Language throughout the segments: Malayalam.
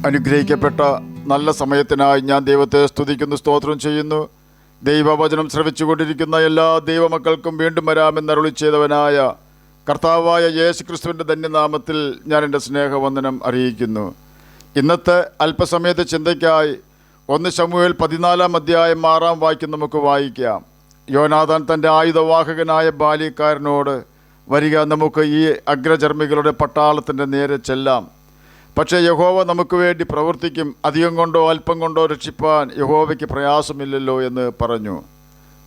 അനുഗ്രഹിക്കപ്പെട്ട നല്ല സമയത്തിനായി ഞാൻ ദൈവത്തെ സ്തുതിക്കുന്നു, സ്തോത്രം ചെയ്യുന്നു. ദൈവവചനം ശ്രവിച്ചുകൊണ്ടിരിക്കുന്ന എല്ലാ ദൈവമക്കൾക്കും വീണ്ടും വരാമെന്ന് അരുളി ചെയ്തവനായ കർത്താവായ യേശു ക്രിസ്തുവിൻ്റെ ധന്യനാമത്തിൽ ഞാൻ എൻ്റെ സ്നേഹവന്ദനം അറിയിക്കുന്നു. ഇന്നത്തെ അല്പസമയത്തെ ചിന്തയ്ക്കായി 1 ശമൂവേൽ 14 അധ്യായം 6 വാക്യം നമുക്ക് വായിക്കാം. യോനാഥാൻ തൻ്റെ ആയുധവാഹകനായ ബാല്യക്കാരനോട്, വരിക, നമുക്ക് ഈ അഗ്രചർമ്മികളുടെ പട്ടാളത്തിൻ്റെ നേരെ ചെല്ലാം. പക്ഷേ യഹോവ നമുക്ക് വേണ്ടി പ്രവർത്തിക്കും, അധികം കൊണ്ടോ അല്പം കൊണ്ടോ രക്ഷിപ്പാൻ യഹോവയ്ക്ക് പ്രയാസമില്ലല്ലോ എന്ന് പറഞ്ഞു.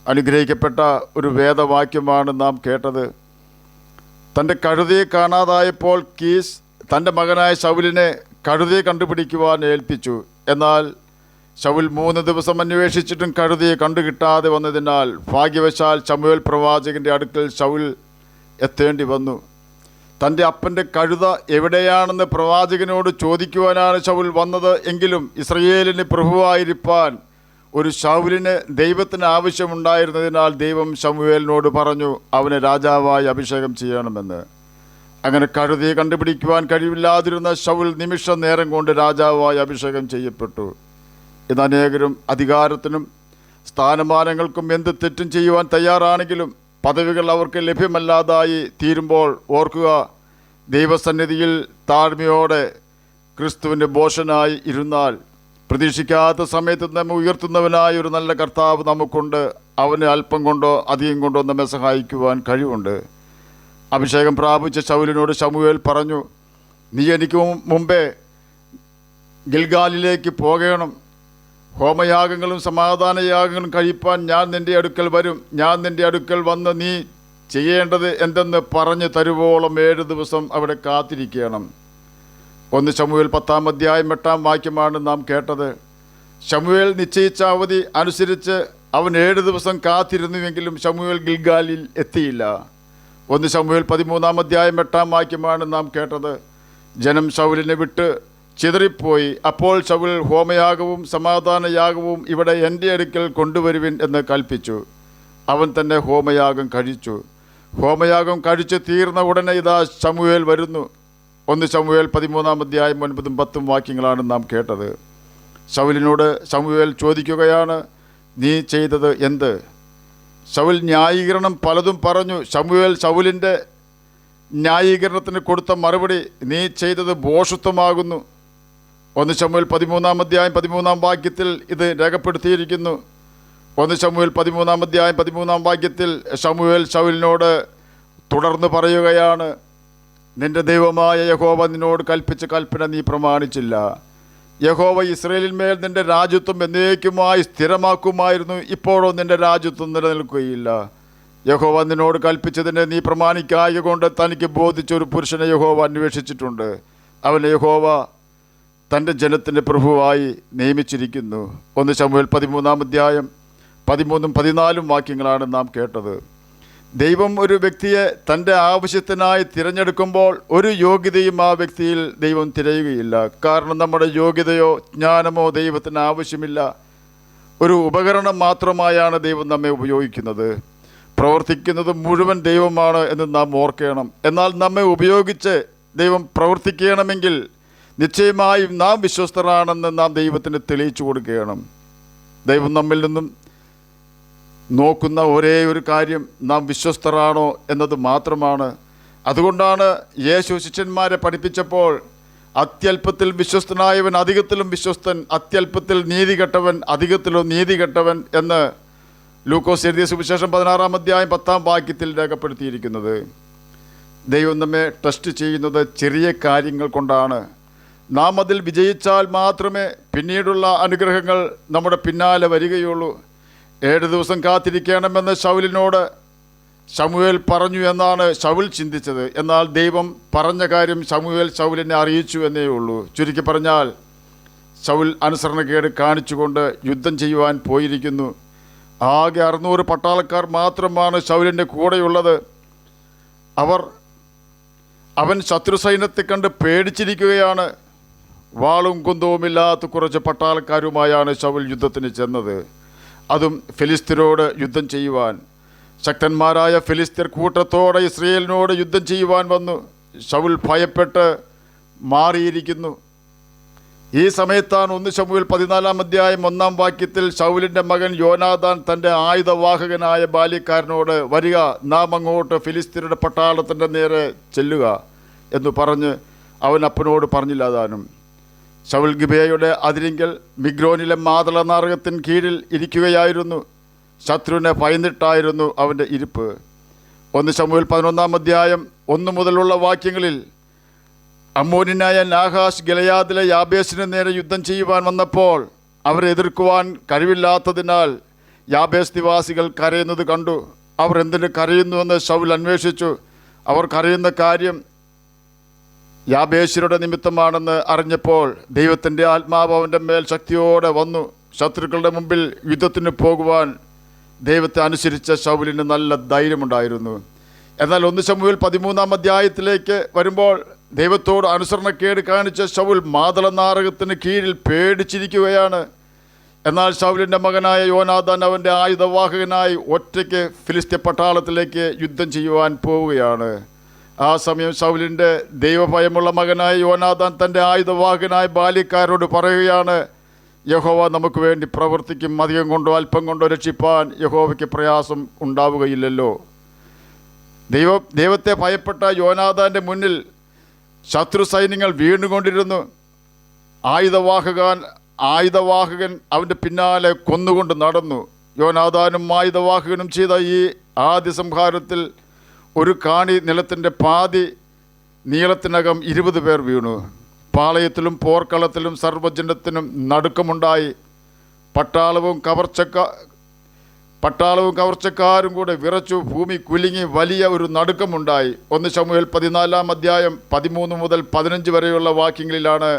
അനുഗ്രഹിക്കപ്പെട്ട ഒരു വേദവാക്യമാണ് നാം കേട്ടത്. തൻ്റെ കഴുതയെ കാണാതായപ്പോൾ കീസ് തൻ്റെ മകനായ ശൗലിനെ കഴുതയെ കണ്ടുപിടിക്കുവാൻ ഏൽപ്പിച്ചു. എന്നാൽ ശൗൽ 3 ദിവസം അന്വേഷിച്ചിട്ടും കഴുതയെ കണ്ടുകിട്ടാതെ വന്നതിനാൽ ഭാഗ്യവശാൽ ശമൂവേൽ പ്രവാചകൻ്റെ അടുക്കൽ ശൗൽ എത്തേണ്ടി വന്നു. തൻ്റെ അപ്പൻ്റെ കഴുത എവിടെയാണെന്ന് പ്രവാചകനോട് ചോദിക്കുവാനാണ് ശൗൽ വന്നത്. എങ്കിലും ഇസ്രയേലിന് പ്രഭുവായിരിക്കാൻ ഒരു ശൗലിന് ദൈവത്തിന് ആവശ്യമുണ്ടായിരുന്നതിനാൽ ദൈവം ശമൂവേലിനോട് പറഞ്ഞു, അവനെ രാജാവായി അഭിഷേകം ചെയ്യണമെന്ന്. അങ്ങനെ കഴുതയെ കണ്ടുപിടിക്കുവാൻ കഴിവില്ലാതിരുന്ന ശൗൽ നിമിഷ നേരം കൊണ്ട് രാജാവായി അഭിഷേകം ചെയ്യപ്പെട്ടു. ഇന്ന് അനേകരും അധികാരത്തിനും സ്ഥാനമാനങ്ങൾക്കും എന്ത് തെറ്റും ചെയ്യുവാൻ തയ്യാറാണെങ്കിലും പദവികൾ അവർക്ക് ലഭ്യമല്ലാതായി തീരുമ്പോൾ ഓർക്കുക, ദൈവസന്നിധിയിൽ താഴ്മയോടെ ക്രിസ്തുവിൻ്റെ ബോഷനായി ഇരുന്നാൽ പ്രതീക്ഷിക്കാത്ത സമയത്ത് നമ്മെ ഉയർത്തുന്നവനായ ഒരു നല്ല കർത്താവ് നമുക്കുണ്ട്. അവന് അല്പം കൊണ്ടോ അധികം കൊണ്ടോ നമ്മെ സഹായിക്കുവാൻ കഴിവുണ്ട്. അഭിഷേകം പ്രാപിച്ച ശൗലിനോട് ശമൂവേൽ പറഞ്ഞു, നീ എനിക്ക് മുമ്പേ ഗിൽഗാലിലേക്ക് പോകണം. ഹോമയാഗങ്ങളും സമാധാനയാഗങ്ങളും കഴിപ്പാൻ ഞാൻ നിൻ്റെ അടുക്കൽ വരും. ഞാൻ നിൻ്റെ അടുക്കൽ വന്ന് നീ ചെയ്യേണ്ടത് എന്തെന്ന് പറഞ്ഞു തരുവോളം 7 ദിവസം അവിടെ കാത്തിരിക്കണം. 1 ശമൂവേൽ 10 അധ്യായം 8 വാക്യമാണ് നാം കേട്ടത്. ശമൂവേൽ നിശ്ചയിച്ച അവധി അനുസരിച്ച് അവൻ 7 ദിവസം കാത്തിരുന്നുവെങ്കിലും ശമൂവേൽ ഗിൽഗാലിൽ എത്തിയില്ല. 1 ശമൂവേൽ 13 അധ്യായം 8 വാക്യമാണ് നാം കേട്ടത്. ജനം ശൗലിനെ വിട്ട് ചിതറിപ്പോയി. അപ്പോൾ ശൗൽ ഹോമയാഗവും സമാധാനയാഗവും ഇവിടെ എൻ്റെ അടുക്കൽ കൊണ്ടുവരുവിൻ എന്ന് കൽപ്പിച്ചു. അവൻ തന്നെ ഹോമയാഗം കഴിച്ചു. ഹോമയാഗം കഴിച്ച് തീർന്ന ഉടനെ ഇതാ ശമൂവേൽ വരുന്നു. 1 ശമൂവേൽ 13 അധ്യായം 9 10 വാക്യങ്ങളാണ് നാം കേട്ടത്. ശൗലിനോട് ശമൂവേൽ ചോദിക്കുകയാണ്, നീ ചെയ്തത് എന്ത്? ശൗൽ ന്യായീകരണം പലതും പറഞ്ഞു. ശമൂവേൽ ശൗലിൻ്റെ ന്യായീകരണത്തിന് കൊടുത്ത മറുപടി, നീ ചെയ്തത് ഭോഷത്വമാകുന്നു. 1 ശമൂവേൽ 13 അധ്യായം 13 വാക്യത്തിൽ ഇത് രേഖപ്പെടുത്തിയിരിക്കുന്നു. 1 ശമൂവേൽ 13 അധ്യായം 13 വാക്യത്തിൽ ശമൂവേൽ ശൗലിനോട് തുടർന്ന് പറയുകയാണ്, നിന്റെ ദൈവമായ യഹോവ നിന്നോട് കൽപ്പിച്ച കൽപ്പന നീ പ്രമാണിച്ചില്ല. യഹോവ ഇസ്രായേലിന്മേൽ നിന്റെ രാജ്യത്വം എന്നേക്കുമായി സ്ഥിരമാക്കുമായിരുന്നു. ഇപ്പോഴോ നിന്റെ രാജ്യത്വം നിലനിൽക്കുകയില്ല. യഹോവ നിന്നോട് കൽപ്പിച്ചതിനെ നീ പ്രമാണിക്കായ കൊണ്ട് തനിക്ക് ബോധിച്ച ഒരു പുരുഷനെ യഹോവ അന്വേഷിച്ചിട്ടുണ്ട്. അവനെ യഹോവ തൻ്റെ ജനത്തിൻ്റെ പ്രഭുവായി നിയമിച്ചിരിക്കുന്നു. 1 ശമൂവേൽ 13 അധ്യായം 13 14 വാക്യങ്ങളാണ് നാം കേട്ടത്. ദൈവം ഒരു വ്യക്തിയെ തൻ്റെ ആവശ്യത്തിനായി തിരഞ്ഞെടുക്കുമ്പോൾ ഒരു യോഗ്യതയും ആ വ്യക്തിയിൽ ദൈവം തിരയുകയില്ല. കാരണം നമ്മുടെ യോഗ്യതയോ ജ്ഞാനമോ ദൈവത്തിന് ആവശ്യമില്ല. ഒരു ഉപകരണം മാത്രമായാണ് ദൈവം നമ്മെ ഉപയോഗിക്കുന്നത്. പ്രവർത്തിക്കുന്നത് മുഴുവൻ ദൈവമാണ് എന്ന് നാം ഓർക്കണം. എന്നാൽ നമ്മെ ഉപയോഗിച്ച് ദൈവം പ്രവർത്തിക്കണമെങ്കിൽ നിശ്ചയമായും നാം വിശ്വസ്തരാണെന്ന് നാം ദൈവത്തിന് തെളിയിച്ചു കൊടുക്കണം. ദൈവം നമ്മിൽ നിന്നും നോക്കുന്ന ഒരേ ഒരു കാര്യം നാം വിശ്വസ്തരാണോ എന്നത് മാത്രമാണ്. അതുകൊണ്ടാണ് യേശു ശിഷ്യന്മാരെ പഠിപ്പിച്ചപ്പോൾ അത്യല്പത്തിൽ വിശ്വസ്തനായവൻ അധികത്തിലും വിശ്വസ്തൻ, അത്യല്പത്തിൽ നീതി കെട്ടവൻ അധികത്തിലും നീതി കെട്ടവൻ എന്ന് ലൂക്കോസ് എഴുതിയ സുവിശേഷം 16 അധ്യായം 10 വാക്യത്തിൽ രേഖപ്പെടുത്തിയിരിക്കുന്നത്. ദൈവം നമ്മെ ടെസ്റ്റ് ചെയ്യുന്നത് ചെറിയ കാര്യങ്ങൾ കൊണ്ടാണ്. നാം അതിൽ വിജയിച്ചാൽ മാത്രമേ പിന്നീടുള്ള അനുഗ്രഹങ്ങൾ നമ്മുടെ പിന്നാലെ വരികയുള്ളൂ. 7 ദിവസം കാത്തിരിക്കണമെന്ന് ശൗലിനോട് ശമൂവേൽ പറഞ്ഞു എന്നാണ് ശൗൽ ചിന്തിച്ചത്. എന്നാൽ ദൈവം പറഞ്ഞ കാര്യം ശൗലിനെ അറിയിച്ചു എന്നേ ഉള്ളൂ. ചുരുക്കി പറഞ്ഞാൽ ശൗൽ അനുസരണക്കേട് കാണിച്ചുകൊണ്ട് യുദ്ധം ചെയ്യുവാൻ പോയിരിക്കുന്നു. ആകെ 600 പട്ടാളക്കാർ മാത്രമാണ് ശൗലിൻ്റെ കൂടെയുള്ളത്. അവൻ ശത്രു സൈന്യത്തെ കണ്ട് പേടിച്ചിരിക്കുകയാണ്. വാളും കുന്തവുമില്ലാത്ത കുറച്ച് പട്ടാളക്കാരുമായാണ് ശൗൽ യുദ്ധത്തിന് ചെന്നത്. അതും ഫിലിസ്ത്യരോട് യുദ്ധം ചെയ്യുവാൻ. ശക്തന്മാരായ ഫിലിസ്ത്യർ കൂട്ടത്തോടെ ഇസ്രയേലിനോട് യുദ്ധം ചെയ്യുവാൻ വന്നു. ശൗൽ ഭയപ്പെട്ട് മാറിയിരിക്കുന്നു. ഈ സമയത്താണ് 1 ശമൂവേൽ 14 അധ്യായം 1 വാക്യത്തിൽ ശൗലിൻ്റെ മകൻ യോനാഥാൻ തൻ്റെ ആയുധവാഹകനായ ബാല്യക്കാരനോട്, വരിക, നാം അങ്ങോട്ട് ഫിലിസ്ത്യരുടെ പട്ടാളത്തിൻ്റെ നേരെ ചെല്ലുക എന്ന് പറഞ്ഞ് അവൻ അപ്പനോട് പറഞ്ഞില്ല താനും. ശൗൽ ഗിബെയയുടെ അതിരിങ്കൽ മിഗ്രോനിലെ മാതള നാരകത്തിന് കീഴിൽ ഇരിക്കുകയായിരുന്നു. ശത്രുവിനെ ഭയന്നിട്ടായിരുന്നു അവൻ്റെ ഇരിപ്പ്. 1 ശമൂവേൽ 11 അധ്യായം 1 മുതലുള്ള വാക്യങ്ങളിൽ അമ്മോന്യനായ നാഹാഷ് ഗിലെയാദിലെ യാബേസിന് നേരെ യുദ്ധം ചെയ്യുവാൻ വന്നപ്പോൾ അവരെ എതിർക്കുവാൻ കഴിവില്ലാത്തതിനാൽ യാബേസ് നിവാസികൾ കരയുന്നത് കണ്ടു. അവർ എന്തിന് കരയുന്നുവെന്ന് ശൗൽ അന്വേഷിച്ചു. അവർ കരയുന്ന കാര്യം യാബേശ്യരുടെ നിമിത്തമാണെന്ന് അറിഞ്ഞപ്പോൾ ദൈവത്തിൻ്റെ ആത്മാവ് അവൻ്റെ മേൽ ശക്തിയോടെ വന്നു. ശത്രുക്കളുടെ മുമ്പിൽ യുദ്ധത്തിന് പോകുവാൻ ദൈവത്തെ അനുസരിച്ച ശൗലിന് നല്ല ധൈര്യമുണ്ടായിരുന്നു. എന്നാൽ 1 ശമൂവേൽ 13 അധ്യായത്തിലേക്ക് വരുമ്പോൾ ദൈവത്തോട് അനുസരണക്കേട് കാണിച്ച ശൗൽ മാതള നാരകത്തിന് കീഴിൽ പേടിച്ചിരിക്കുകയാണ്. എന്നാൽ ശൗലിൻ്റെ മകനായ യോനാഥാൻ അവൻ്റെ ആയുധവാഹകനായി ഒറ്റയ്ക്ക് ഫിലിസ്ത്യ പട്ടാളത്തിലേക്ക് യുദ്ധം ചെയ്യുവാൻ പോവുകയാണ്. ആ സമയം ശൗലിൻ്റെ ദൈവഭയമുള്ള മകനായ യോനാഥാൻ തൻ്റെ ആയുധവാഹകനായ ബാല്യക്കാരോട് പറയുകയാണ്, യഹോവ നമുക്ക് വേണ്ടി പ്രവർത്തിക്കും, അധികം കൊണ്ടോ അല്പം കൊണ്ടോ രക്ഷിപ്പാൻ യഹോവയ്ക്ക് പ്രയാസം ഉണ്ടാവുകയില്ലല്ലോ. ദൈവത്തെ ഭയപ്പെട്ട യോനാഥാൻ്റെ മുന്നിൽ ശത്രു സൈന്യങ്ങൾ വീണുകൊണ്ടിരുന്നു. ആയുധവാഹകൻ അവൻ്റെ പിന്നാലെ കൊന്നുകൊണ്ട് നടന്നു. യോനാഥാനും ആയുധവാഹകനും ചെയ്ത ഈ ആദ്യ സംഹാരത്തിൽ ഒരു കാണി നിലത്തിൻ്റെ പാതി നീളത്തിനകം 20 പേർ വീണു. പാളയത്തിലും പോർക്കളത്തിലും സർവ്വജനത്തിനും നടുക്കമുണ്ടായി. പട്ടാളവും കവർച്ചക്കാരും കൂടെ വിറച്ചു. ഭൂമി കുലുങ്ങി വലിയ ഒരു നടുക്കമുണ്ടായി. 1 ശമൂവേൽ 14 അധ്യായം 13 മുതൽ 15 വരെയുള്ള വാക്യങ്ങളിലാണ്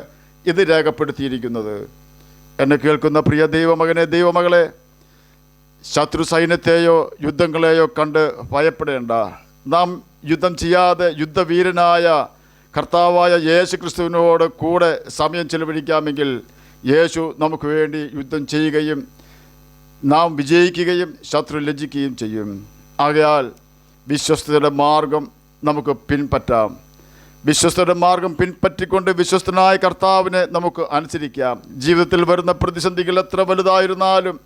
ഇത് രേഖപ്പെടുത്തിയിരിക്കുന്നത്. എന്നെ കേൾക്കുന്ന പ്രിയ ദൈവമകനെ, ദൈവമകളെ, ശത്രു സൈന്യത്തെയോ യുദ്ധങ്ങളെയോ കണ്ട് ഭയപ്പെടേണ്ട. നാം യുദ്ധം ചെയ്യാതെ യുദ്ധവീരനായ കർത്താവായ യേശു ക്രിസ്തുവിനോട് കൂടെ സമയം ചെലവഴിക്കാമെങ്കിൽ യേശു നമുക്ക് വേണ്ടി യുദ്ധം ചെയ്യുകയും നാം വിജയിക്കുകയും ശത്രു ലജ്ജിക്കുകയും ചെയ്യും. ആകയാൽ വിശ്വസ്തയുടെ മാർഗം നമുക്ക് പിൻപറ്റാം. വിശ്വസ്തയുടെ മാർഗം പിൻപറ്റിക്കൊണ്ട് വിശ്വസ്തനായ കർത്താവിനെ നമുക്ക് അനുസരിക്കാം. ജീവിതത്തിൽ വരുന്ന പ്രതിസന്ധികൾ എത്ര വലുതായിരുന്നാലും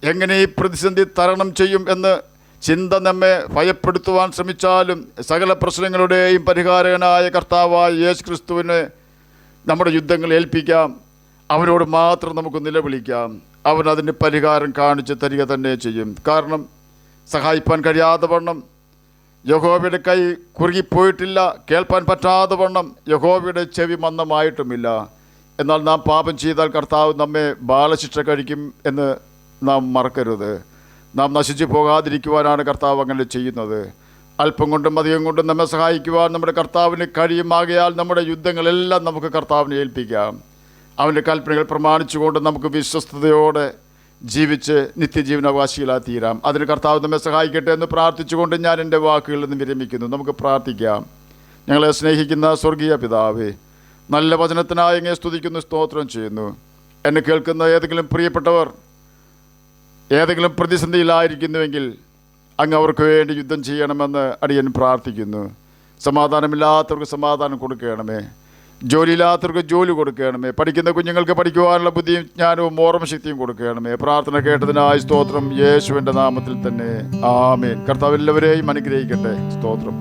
എങ്ങനെ ഈ പ്രതിസന്ധി തരണം ചെയ്യും എന്ന് ചിന്ത നമ്മെ ഭയപ്പെടുത്തുവാൻ ശ്രമിച്ചാലും സകല പ്രശ്നങ്ങളുടെയും പരിഹാരകനായ കർത്താവായ യേശു ക്രിസ്തുവിനെ നമ്മുടെ യുദ്ധങ്ങൾ ഏൽപ്പിക്കാം. അവനോട് മാത്രം നമുക്ക് നിലവിളിക്കാം. അവൻ അതിന് പരിഹാരം കാണിച്ച് തരിക തന്നെ ചെയ്യും. കാരണം സഹായിപ്പാൻ കഴിയാതെ വണ്ണം യഹോവയുടെ കൈ കുറുകിപ്പോയിട്ടില്ല, കേൾപ്പാൻ പറ്റാതെ വണ്ണം യഹോവയുടെ ചെവി മന്ദമായിട്ടുമില്ല. എന്നാൽ നാം പാപം ചെയ്താൽ കർത്താവ് നമ്മെ ബാലശിക്ഷ കഴിക്കും എന്ന് നാം മറക്കരുത്. നാം നശിച്ചു പോകാതിരിക്കുവാനാണ് കർത്താവ് അങ്ങനെ ചെയ്യുന്നത്. അല്പം കൊണ്ടും അധികം കൊണ്ടും നമ്മെ സഹായിക്കുവാൻ നമ്മുടെ കർത്താവിന് കഴിയുമാകയാൽ നമ്മുടെ യുദ്ധങ്ങളെല്ലാം നമുക്ക് കർത്താവിനെ ഏൽപ്പിക്കാം. അവൻ്റെ കൽപ്പനകൾ പ്രമാണിച്ചുകൊണ്ട് നമുക്ക് വിശ്വസ്തയോടെ ജീവിച്ച് നിത്യജീവനാവകാശികളായി തീരാം. അതിന് കർത്താവ് നമ്മെ സഹായിക്കട്ടെ എന്ന് പ്രാർത്ഥിച്ചുകൊണ്ട് ഞാൻ എൻ്റെ വാക്കുകളിൽ നിന്ന് വിരമിക്കുന്നു. നമുക്ക് പ്രാർത്ഥിക്കാം. ഞങ്ങളെ സ്നേഹിക്കുന്ന സ്വർഗീയ പിതാവേ, നല്ല വചനത്തിനായി അങ്ങയെ സ്തുതിക്കുന്നു, സ്തോത്രം ചെയ്യുന്നു. എന്നെ കേൾക്കുന്ന ഏതെങ്കിലും പ്രിയപ്പെട്ടവർ ഏതെങ്കിലും പ്രതിസന്ധിയിലായിരിക്കുന്നുവെങ്കിൽ അങ്ങ് അവർക്ക് വേണ്ടി യുദ്ധം ചെയ്യണമെന്ന് അടിയൻ പ്രാർത്ഥിക്കുന്നു. സമാധാനമില്ലാത്തവർക്ക് സമാധാനം കൊടുക്കണമേ. ജോലിയില്ലാത്തവർക്ക് ജോലി കൊടുക്കണമേ. പഠിക്കുന്ന കുഞ്ഞുങ്ങൾക്ക് പഠിക്കുവാനുള്ള ബുദ്ധിയും ജ്ഞാനവും ഓർമ്മശക്തിയും കൊടുക്കണമേ. പ്രാർത്ഥന കേട്ടതിനായി സ്തോത്രം. യേശുവിൻ്റെ നാമത്തിൽ തന്നെ ആമേൻ. കർത്താവ് എല്ലാവരെയും അനുഗ്രഹിക്കട്ടെ. സ്തോത്രം.